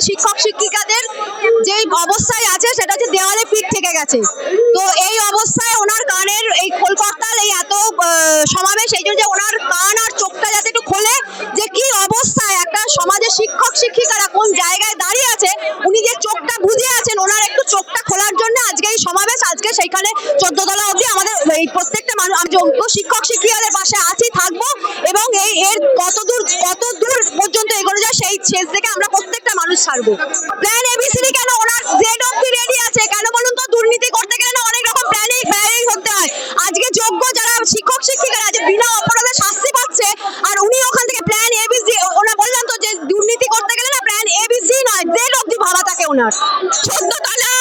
শিক্ষক শিক্ষিকাদের যে অবস্থায় আছে সেটা হচ্ছে দেওয়ালে পিঠ থেকে গেছে। তো এই অবস্থায় ওনার কানের এই খোলকর্তাল এই এত সমাবেশ, এই জন্য যে ওনার কান আর চোখটা যাতে একটু খোলে যে কি অবস্থায় একটা সমাজের শিক্ষক শিক্ষিকারা কোন জায়গায় দাঁড়িয়ে আছে, উনি যে চোখটা বুঝে আছেন, ওনার একটু চোখটা খোলার জন্য আজকে এই সমাবেশ। আজকে সেইখানে 14 তলা অবধি আমাদের এই প্রত্যেকটা মানুষ যোগ্য শিক্ষক শিক্ষিকাদের পাশে আছি, থাকবো, এবং এর কত দূর পর্যন্ত এগোনো যায় সেই শেষ থেকে আমরা প্রত্যেকটা মানুষ ছাড়বো। প্ল্যান এবিসিডি কেন, ওনার জেড অবধি রেডি আছে কেন বলুন তো? দুর্নীতি করতে গেলে না অনেক রকম প্ল্যানিং করতে হয়। আজকে যোগ্য যারা শিক্ষক শিক্ষিকারা যে বিনা অপরাধে শাস্তি পাচ্ছে, আর উনি ওখান থেকে প্ল্যান এবিসি, ওনা বললাম তো যে দুর্নীতি করতে গেলে না প্ল্যান এবিসি নয়, জেড অবধি ভাবা থাকে ওনার। 14 তলা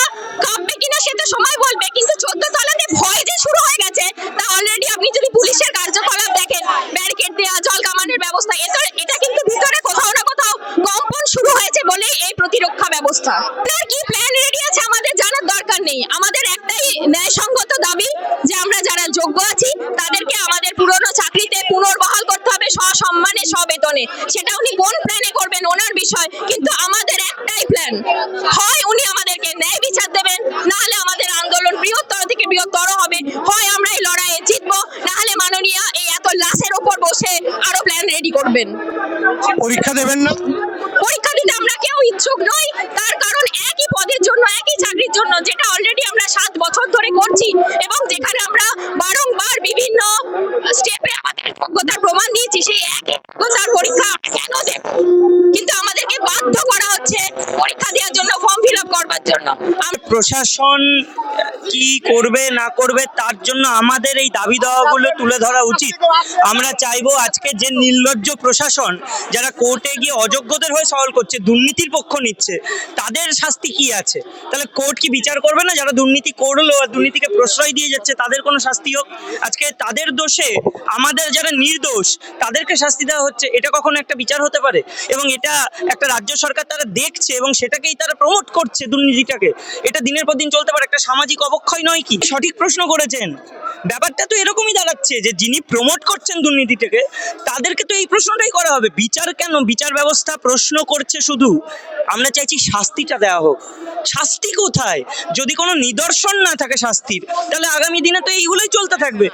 কাঁপবে কিনা সে তো সময় বলবে, কিন্তু 14 তলাতে ভয় যে শুরু হয়ে গেছে তা অলরেডি আপনি যদি পুলিশের কার্যকলাপ দেখেন, ব্যারিকেড দেওয়া, জল কামানের ব্যবস্থা, এটা কিন্তু ভিতরে কোথাও না কোথাও কম্পন শুরু হয়েছে বলেই এই প্রতিরক্ষা ব্যবস্থা। আপনার কি প্ল্যান রেডি আছে আমাদের জানার দরকার নেই। আমাদের একটাই ন্যায়সঙ্গত দাবি যে আমরা যারা যোগ্য আছি তাদেরকে আমাদের পুরনো চাকরিতে পুনর্বহাল করতে হবে, সসম্মানে সবেতনে। সেটা উনি কোন প্ল্যানে করবেন ওনার বিষয়, কিন্তু আমাদের একটাই প্ল্যান, হয় উনি আমাদেরকে ন্যায় বিচার দেবেন, না হলে আমাদের আন্দোলন বৃহত্তর থেকে বৃহত্তর হবে, হয় আমরা এই লড়াইয়ে জিতবো, না হলে মাননীয় এই এত লাশের উপর বসে আরো প্ল্যান রেডি করবেন। পরীক্ষা দেবেন না? পরীক্ষা দিতে আমরা কেউ ইচ্ছুক নই, তার কারণ একই পদের জন্য, একই চাকরির জন্য, যেটা অলরেডি আমরা 7 বছর ধরে করছি, এবং যেখানে আমরা বারংবার বিভিন্ন স্টেপে আমাদের যোগ্যতার প্রমাণ দিয়েছি, সেই একই যোগ্যতার পরীক্ষা কেন দেব? কিন্তু আমাদেরকে বাধ্য করা হচ্ছে পরীক্ষা দেওয়ার জন্য, ফর্ম ফিল আপ করবার জন্য। প্রশাসন কি করবে না করবে তার জন্য আমাদের এই দাবি দাওয়াগুলো তুলে ধরা উচিত। আমরা চাইবো আজকে যে নির্লজ্জ প্রশাসন যারা কোর্টে গিয়ে অযোগ্যদের হয়ে সওয়াল করছে, দুর্নীতির পক্ষ নিচ্ছে, তাদের শাস্তি কি আছে? তাহলে কোর্ট কি বিচার করবে না? যারা দুর্নীতি করলো আর দুর্নীতিকে প্রশ্রয় দিয়ে যাচ্ছে তাদের কোনো শাস্তি হোক। আজকে তাদের দোষে আমাদের যারা নির্দোষ তাদেরকে শাস্তি দেওয়া হচ্ছে, এটা কখনো একটা বিচার হতে পারে? এবং এটা একটা রাজ্য সরকার তারা দেখছে এবং সেটাকেই তারা প্রমোট করছে, দুর্নীতিটাকে। এটা দিনের পর দিন চলতে পারে, একটা সামাজিক অবক্ষয় নয় কি? সঠিক প্রশ্ন করেছেন। ব্যাপারটা তো এরকমই দাঁড়াচ্ছে যে যিনি প্রমোট করছেন দুর্নীতিটাকে তাদেরকে তো এই প্রশ্নটাই করা হবে। বিচার কেন? বিচার ব্যবস্থা প্রশ্ন করছে শুধু। আমরা চাইছি শাস্তিটা দেওয়া হোক। শাস্তি কোথায়? যদি কোনো নিদর্শন না থাকে শাস্তির, তাহলে আগামী দিনে তো এইগুলোই চলতে থাকবে।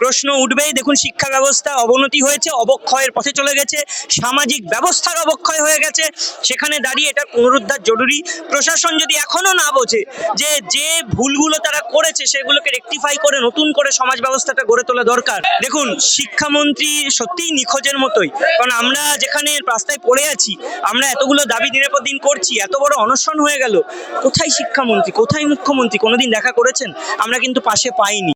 প্রশ্ন উঠবেই। দেখুন, শিক্ষা ব্যবস্থা অবনতি হয়েছে, অবক্ষয়ের পথে চলে গেছে, সামাজিক ব্যবস্থার অবক্ষয় হয়ে গেছে। সেখানে দাঁড়িয়ে এটা পুনরুদ্ধার জরুরি। প্রশাসন যদি এখনো না বোঝে যে ভুলগুলো তারা করেছে সেগুলোকে রেকটিফাই করে নতুন করে সমাজ ব্যবস্থাটা গড়ে তোলা দরকার। দেখুন, শিক্ষামন্ত্রী সত্যিই নিখোঁজের মতোই, কারণ আমরা যেখানে রাস্তায় পড়ে আছি, আমরা এতগুলো দাবি দিনের পর দিন করছি, এত বড় অনশন হয়ে গেল, কোথায় শিক্ষামন্ত্রী, কোথায় মুখ্যমন্ত্রী? কোনোদিন দেখা করেছেন? আমরা কিন্তু পাশে পাইনি।